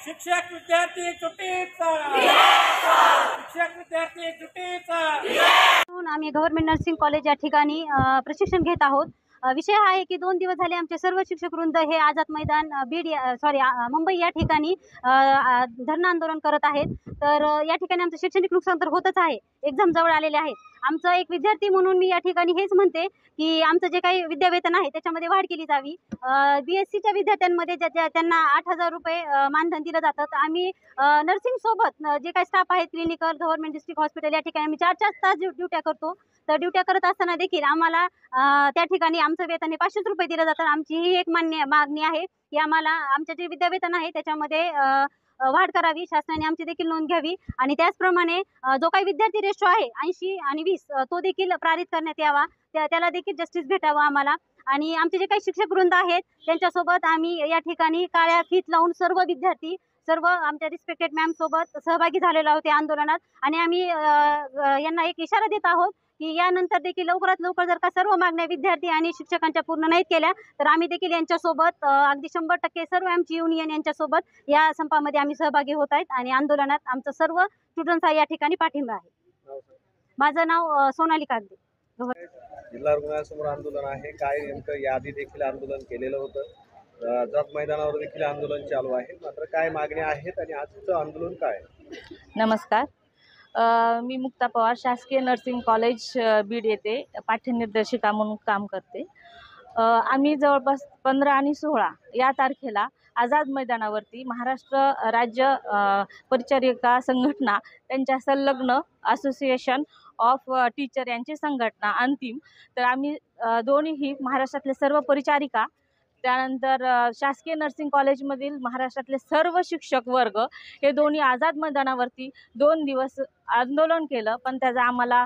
शिक्षक विद्यार्थी जुटीचा शिक्षक विद्यार्थी जुटीचा। आम्ही गव्हर्नमेंट नर्सिंग कॉलेज या ठिकाणी प्रशिक्षण घेत आहोत। विषय हा आहे की 2 दिवस झाले आमचे सर्व शिक्षक वृंद हे आझाद मैदान मुंबई या ठिकाणी धरणं आंदोलन करत आहेत। तर या ठिकाणी आमचं शैक्षणिक नुकसान तर होतच आहे, एक्झाम जवळ आलेले आहेत। आमचा एक विद्यार्थी म्हणून मी या ठिकाणी हेच म्हणते की आमचं जे काही विद्यावेतन आहे त्याच्यामध्ये वाढ केली जावी। BScच्या विद्यार्थ्यांमध्ये त्यांना 8,000 रुपये मानधन दिलं जातं। तर आम्ही नर्सिंग सोबत जे काही स्टाफ आहे क्लिनिकल गव्हर्नमेंट डिस्ट्रिक्ट हॉस्पिटल या ठिकाणी आम्ही 4-4 तास ड्युट्या करतो। तर ड्युट्या करत असताना देखील आम्हाला त्या ठिकाणी आमचं वेतन हे 500 रुपये दिलं जातं। आमची ही एक मागणी आहे की आम्हाला आमचं जे विद्यावेतन आहे त्याच्यामध्ये वाढ करावी, शासनाने आमची देखील नोंद घ्यावी आणि त्याचप्रमाणे जो काही विद्यार्थी रेशो आहे 80 आणि 20 तो देखील पारित करण्यात यावा, त्याला देखील जस्टिस भेटावा आम्हाला। आणि आमचे जे काही शिक्षक वृंद आहेत त्यांच्यासोबत आम्ही या ठिकाणी काळ्या फीत लावून सर्व आमच्या रिस्पेक्टेड मॅम सोबत सहभागी झालेलो आहोत या आंदोलनात। आणि आम्ही यांना एक इशारा देत आहोत की यानंतर देखील लवकरात लवकर जर का सर्व मागण्या विद्यार्थी आणि शिक्षकांच्या पूर्ण नाहीत केल्या तर आम्ही देखील यांच्यासोबत अगदी 100% सर्व आमची युनियन यांच्यासोबत या संपामध्ये आम्ही सहभागी होत आहेत आणि आंदोलनात आमचं सर्व स्टुडंट्स या ठिकाणी पाठिंबा आहे। माझं नाव सोनाली कागदे। जिल्हा रुग्णालयासमोर आंदोलन आहे, काय नेमकं याआधी देखील आंदोलन केलेलं होतं, आझाद मैदानावर देखील आंदोलन चालू आहे, मात्र काय मागण्या आहेत आणि आजचं आंदोलन काय? नमस्कार, मी मुक्ता पवार शासकीय नर्सिंग कॉलेज बीड येथे पाठ्यनिर्देशिका म्हणून काम करते। आम्ही जवळपास 15 आणि 16 या तारखेला आझाद मैदानावरती महाराष्ट्र राज्य परिचारिका संघटना त्यांच्या संलग्न असोसिएशन ऑफ टीचर यांची संघटना अंतिम, तर आम्ही दोन्हीही महाराष्ट्रातले सर्व परिचारिका, त्यानंतर शासकीय नर्सिंग कॉलेजमधील महाराष्ट्रातले सर्व शिक्षक वर्ग हे दोन्ही आझाद मैदानावरती 2 दिवस आंदोलन केलं, पण त्याचा आम्हाला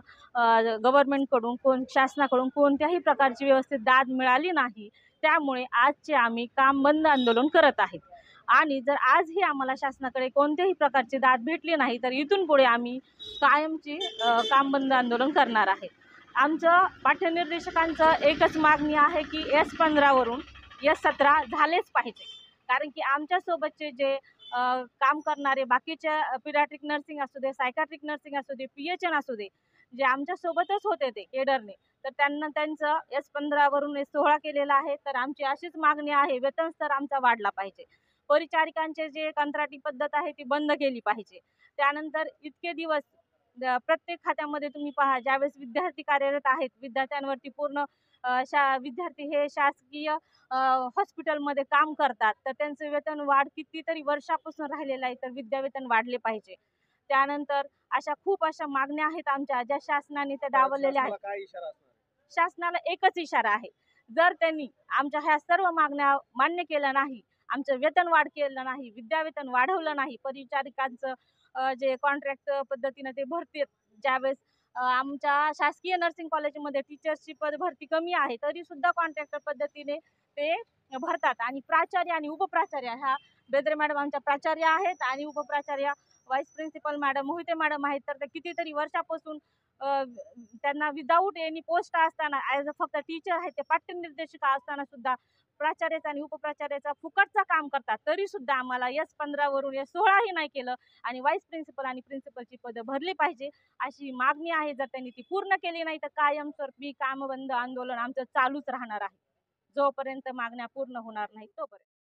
गव्हर्नमेंटकडून शासनाकडून कोणत्याही प्रकारची व्यवस्थित दाद मिळाली नाही। त्यामुळे आजचे आम्ही काम बंद आंदोलन करत आहेत आणि जर आजही आम्हाला शासनाकडे कोणत्याही प्रकारची दाद भेटली नाही तर इथून पुढे आम्ही कायमची काम बंद आंदोलन करणार आहे। आमचं पाठ्यनिर्देशकांचं एकच मागणी आहे की S15 वरून S17 झालेच पाहिजे, कारण की आमच्यासोबतचे जे काम करणारे बाकीच्या पिडियाट्रिक नर्सिंग असू दे, सायकाट्रिक नर्सिंग असू दे, PHN असू दे, जे आमच्यासोबतच होते ते केडरने, तर त्यांना त्यांचं S15 वरून S16 केलेलं आहे। तर आमची अशीच मागणी आहे, वेतन स्तर आमचा वाढला पाहिजे, परिचारिकांचे जे कंत्राटी पद्धत आहे ती बंद केली पाहिजे। त्यानंतर इतके दिवस प्रत्येक खात्यामध्ये तुम्ही पहा, ज्यावेळेस विद्यार्थी कार्यरत आहेत विद्यार्थ्यांवरती पूर्ण विद्यार्थी हे शासकीय हॉस्पिटलमध्ये काम करतात, तर त्यांचं वेतन वाढ कितीतरी वर्षापासून राहिलेलं आहे, तर विद्यावेतन वाढले पाहिजे। त्यानंतर खूप अशा मागण्या आहेत आमच्या, ज्या शासनाने त्या डावललेल्या आहेत। शासनाला एकच इशारा आहे, जर त्यांनी आमच्या ह्या सर्व मागण्या मान्य केल्या नाही, आमचं वेतन वाढ केलं नाही, विद्यावेतन वाढवलं नाही, परिचारिकांचं जे कॉन्ट्रॅक्ट पद्धतीने ते भरती, ज्यावेळेस आमच्या शासकीय नर्सिंग कॉलेजमध्ये टीचर्सची भरती कमी आहे तरी सुद्धा कॉन्ट्रॅक्टर पद्धतीने ते भरतात आणि प्राचार्य आणि उपप्राचार्य ह्या बेद्रे मॅडम आमच्या प्राचार्य आहेत आणि उपप्राचार्य vice principal madam Mohite madam आहेत, तर ते कितीतरी वर्षापासून त्यांना विदाऊट एनी पोस्ट असताना ॲज अ फक्त टीचर आहे ते पाठ्यनिर्देशिका असताना सुद्धा प्राचार्याचा आणि उपप्राचार्याचा फुकटचा काम करतात, तरी सुद्धा आम्हाला S15 वरून S16 ही नाही केलं आणि व्हाईस प्रिन्सिपल आणि प्रिन्सिपलची पदं भरली पाहिजे अशी मागणी आहे. जर त्यांनी ती पूर्ण केली नाही तर कायमस्वरूपी कामबंद आंदोलन आमचं चालूच राहणार आहे, जोपर्यंत मागण्या पूर्ण होणार नाही तोपर्यंत.